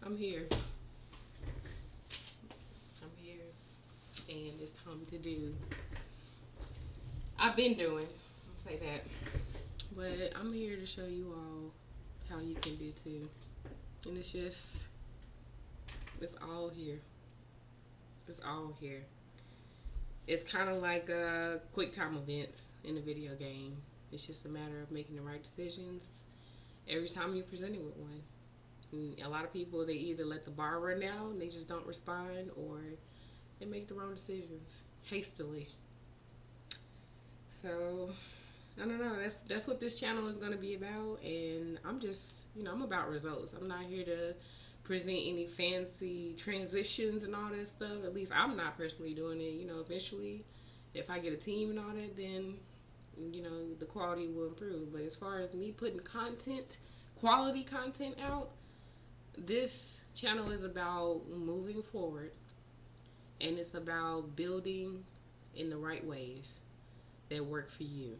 I'm here. I'm here, and it's time to do. I've been doing. I'll say that, but I'm here to show you all how you can do too. And it's all here. It's all here. It's kind of like quick time events in a video game. It's just a matter of making the right decisions every time you're presented with one. And a lot of people, they either let the bar run down and they just don't respond, or they make the wrong decisions hastily. So I don't know. That's what this channel is gonna be about, and I'm just I'm about results. I'm not here to present any fancy transitions and all that stuff. At least I'm not personally doing it. Eventually, if I get a team and all that, then the quality will improve. But as far as me putting quality content out, this channel is about moving forward, and it's about building in the right ways that work for you.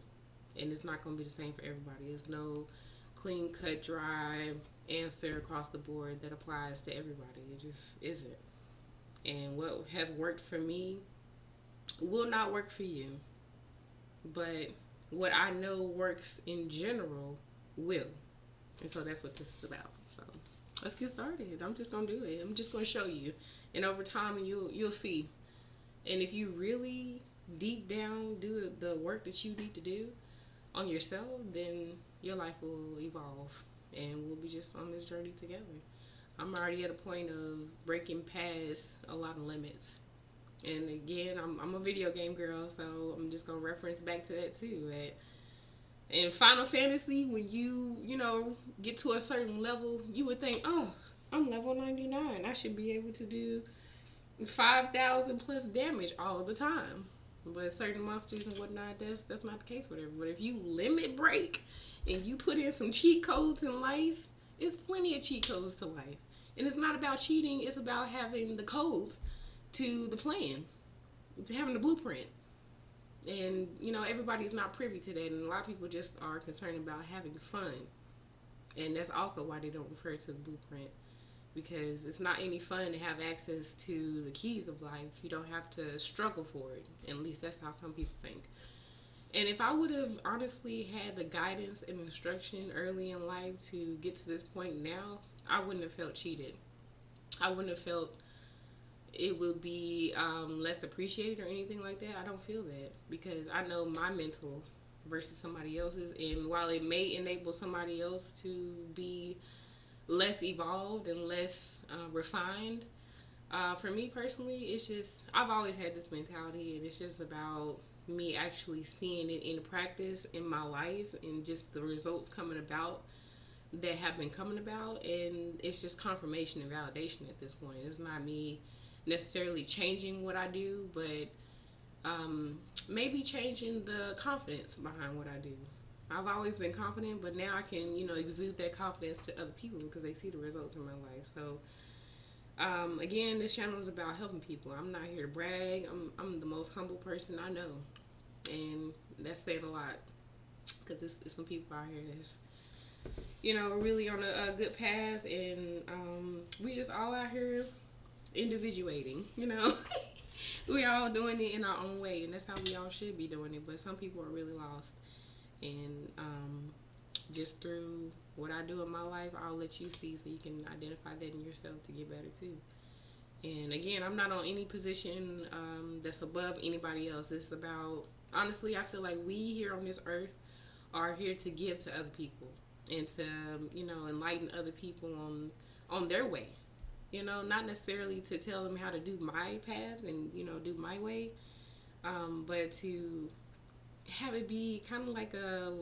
And it's not going to be the same for everybody. There's no clean cut, dry answer across the board that applies to everybody. It just isn't. And what has worked for me will not work for you. But what I know works in general will. And so that's what this is about. So let's get started. I'm just gonna do it. I'm just gonna show you. And over time you'll see. And if you really deep down do the work that you need to do on yourself, then your life will evolve, and we'll be just on this journey together. I'm already at a point of breaking past a lot of limits. And again, I'm a video game girl, so I'm just gonna reference back to that too. That in Final Fantasy, when you get to a certain level, you would think, oh, I'm level 99. I should be able to do 5,000 plus damage all the time. But certain monsters and whatnot, that's not the case with everyone. But if you limit break and you put in some cheat codes in life, it's plenty of cheat codes to life. And it's not about cheating, it's about having the codes to the plan, having the blueprint. And everybody's not privy to that, and a lot of people just are concerned about having fun. And that's also why they don't refer to the blueprint, because it's not any fun to have access to the keys of life. You don't have to struggle for it. At least that's how some people think. And if I would have honestly had the guidance and instruction early in life to get to this point now, I wouldn't have felt cheated. I wouldn't have felt it would be less appreciated or anything like that. I don't feel that, because I know my mental versus somebody else's. And while it may enable somebody else to be less evolved and less refined, for me personally, it's just I've always had this mentality, and it's just about me actually seeing it in practice in my life, and just the results coming about that have been coming about. And it's just confirmation and validation at this point. It's not me necessarily changing what I do, but maybe changing the confidence behind what I do. I've always been confident, but now I can, exude that confidence to other people because they see the results in my life. So, again, this channel is about helping people. I'm not here to brag. I'm the most humble person I know, and that's saying a lot, because there's some people out here that's, really on a good path, and we just all out here individuating. We all doing it in our own way, and that's how we all should be doing it. But some people are really lost, and just through what I do in my life, I'll let you see so you can identify that in yourself to get better too. And again, I'm not on any position that's above anybody else. It's about, honestly, I feel like we here on this earth are here to give to other people, and to enlighten other people on their way. Not necessarily to tell them how to do my path and do my way, but to have it be kind of like a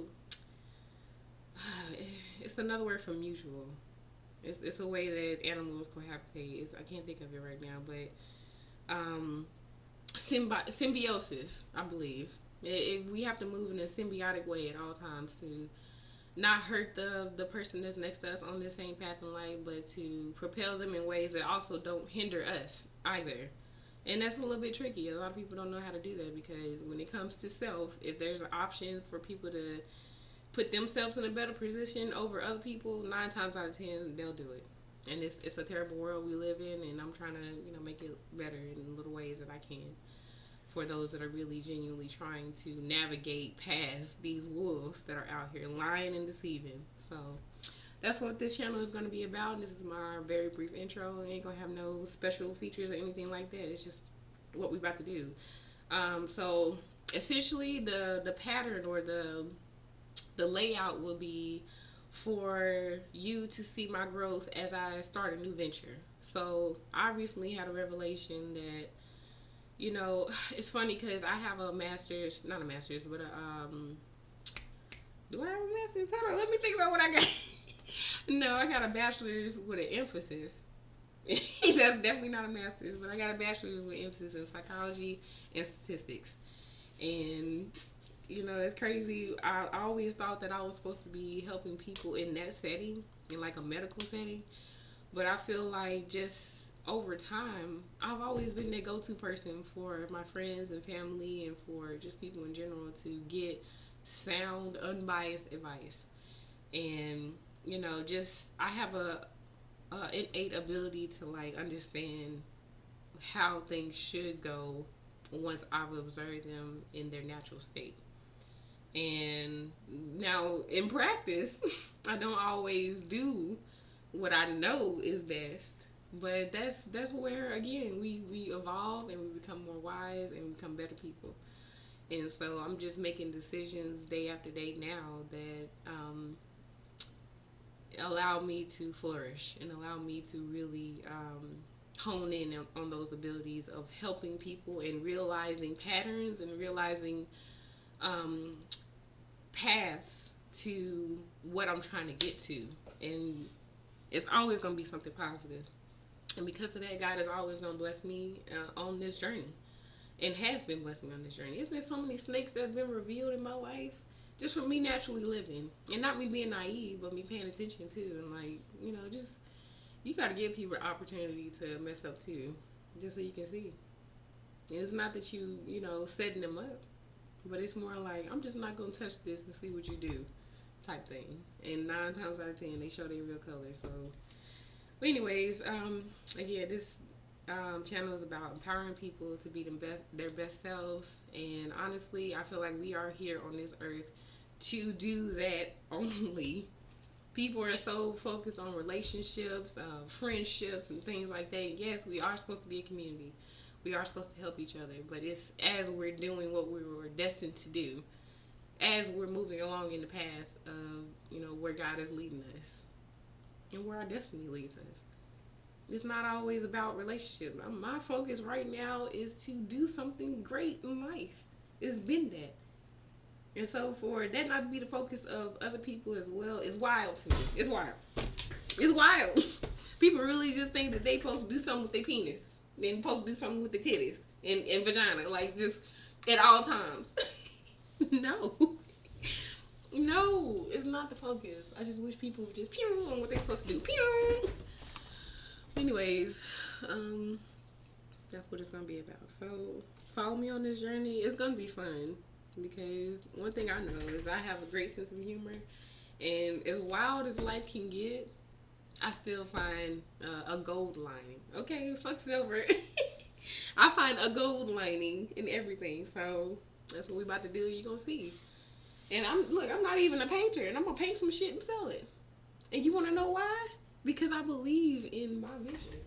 it's another word for mutual. It's a way that animals cohabitate. I can't think of it right now, but symbiosis, I believe. We have to move in a symbiotic way at all times to not hurt the person that's next to us on the same path in life, but to propel them in ways that also don't hinder us either. And that's a little bit tricky. A lot of people don't know how to do that, because when it comes to self, if there's an option for people to put themselves in a better position over other people, 9 times out of 10 they'll do it. And it's a terrible world we live in, and I'm trying to, make it better in little ways that I can for those that are really genuinely trying to navigate past these wolves that are out here lying and deceiving. So that's what this channel is going to be about. This is my very brief intro. It ain't going to have no special features or anything like that. It's just what we about to do. So essentially the pattern or the layout will be for you to see my growth as I start a new venture. So I recently had a revelation that, it's funny because I have a master's, not a master's, but do I have a master's? Hold on, let me think about what I got. No, I got a bachelor's with an emphasis. That's definitely not a master's, but I got a bachelor's with emphasis in psychology and statistics. And it's crazy. I always thought that I was supposed to be helping people in that setting, in like a medical setting. But I feel like just over time, I've always been the go-to person for my friends and family and for just people in general to get sound, unbiased advice. And, just I have a innate ability to like understand how things should go once I've observed them in their natural state. And now in practice, I don't always do what I know is best. But that's where again we evolve and we become more wise and we become better people. And so I'm just making decisions day after day now that allow me to flourish and allow me to really hone in on those abilities of helping people and realizing patterns and realizing paths to what I'm trying to get to. And it's always going to be something positive. And because of that, God is always going to bless me on this journey and has been blessing me on this journey. It's been so many snakes that have been revealed in my life just from me naturally living. And not me being naive, but me paying attention too. And like, just, you got to give people the opportunity to mess up too, just so you can see. And it's not that setting them up, but it's more like, I'm just not going to touch this and see what you do type thing. And 9 times out of 10, they show their real color. So, but anyways, again, this channel is about empowering people to be their best selves. And honestly, I feel like we are here on this earth to do that only. People are so focused on relationships, friendships, and things like that. Yes, we are supposed to be a community. We are supposed to help each other. But it's as we're doing what we were destined to do, as we're moving along in the path of, where God is leading us and where our destiny leads us. It's not always about relationships. My focus right now is to do something great in life. It's been that. And so for that not to be the focus of other people as well is wild to me. It's wild. It's wild. People really just think that they supposed to do something with their penis. Then supposed to do something with their titties and vagina. Like just at all times. No. No, it's not the focus. I just wish people would just pew on what they're supposed to do. Pew. Anyways, that's what it's gonna be about. So follow me on this journey. It's gonna be fun because one thing I know is I have a great sense of humor, and as wild as life can get, I still find a gold lining. Okay, fuck silver. I find a gold lining in everything. So that's what we about to do. You're gonna see. And I'm not even a painter, and I'm gonna paint some shit and sell it. And you wanna know why? Because I believe in my vision.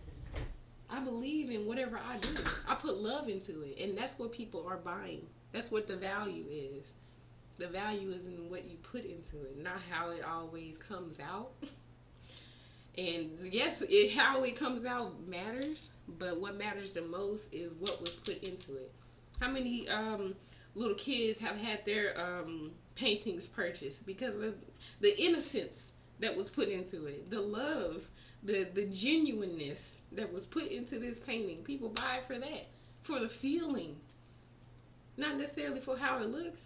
I believe in whatever I do. I put love into it, and that's what people are buying. That's what the value is. The value is in what you put into it, not how it always comes out. And yes, how it comes out matters, but what matters the most is what was put into it. How many little kids have had their paintings purchased because of the innocence that was put into it, the love, the genuineness that was put into this painting? People buy it for that, for the feeling, not necessarily for how it looks.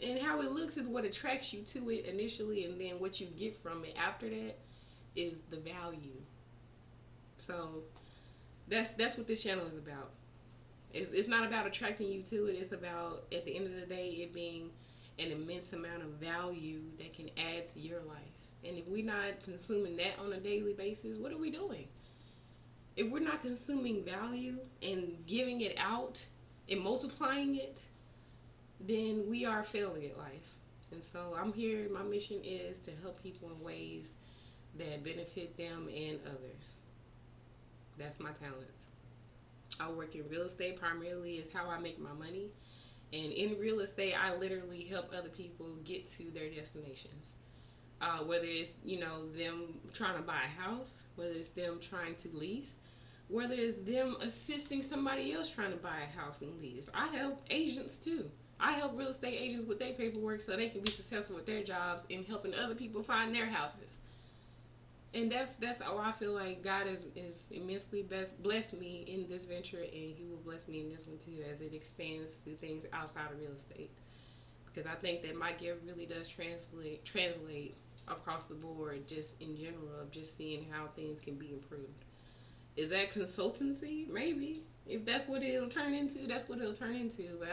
And how it looks is what attracts you to it initially, and then what you get from it after that is the value. So that's what this channel is about. It's not about attracting you to it. It's about, at the end of the day, it being an immense amount of value that can add to your life And if we're not consuming that on a daily basis, what are we doing? If we're not consuming value and giving it out and multiplying it, then we are failing at life. And so I'm here, my mission is to help people in ways that benefit them and others. That's my talents. I work in real estate primarily, is how I make my money. And in real estate, I literally help other people get to their destinations. Whether it's, them trying to buy a house, whether it's them trying to lease, whether it's them assisting somebody else trying to buy a house and lease. I help agents too. I help real estate agents with their paperwork so they can be successful with their jobs and helping other people find their houses. And that's how I feel like God is immensely blessed me in this venture, and He will bless me in this one too as it expands to things outside of real estate. Because I think that my gift really does translate across the board, just in general, of just seeing how things can be improved. Is that consultancy? Maybe. If that's what it'll turn into, that's what it'll turn into. But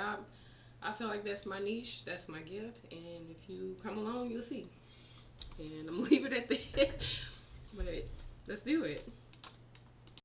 I feel like that's my niche, that's my gift, and if you come along, you'll see. And I'm gonna leave it at that. But let's do it.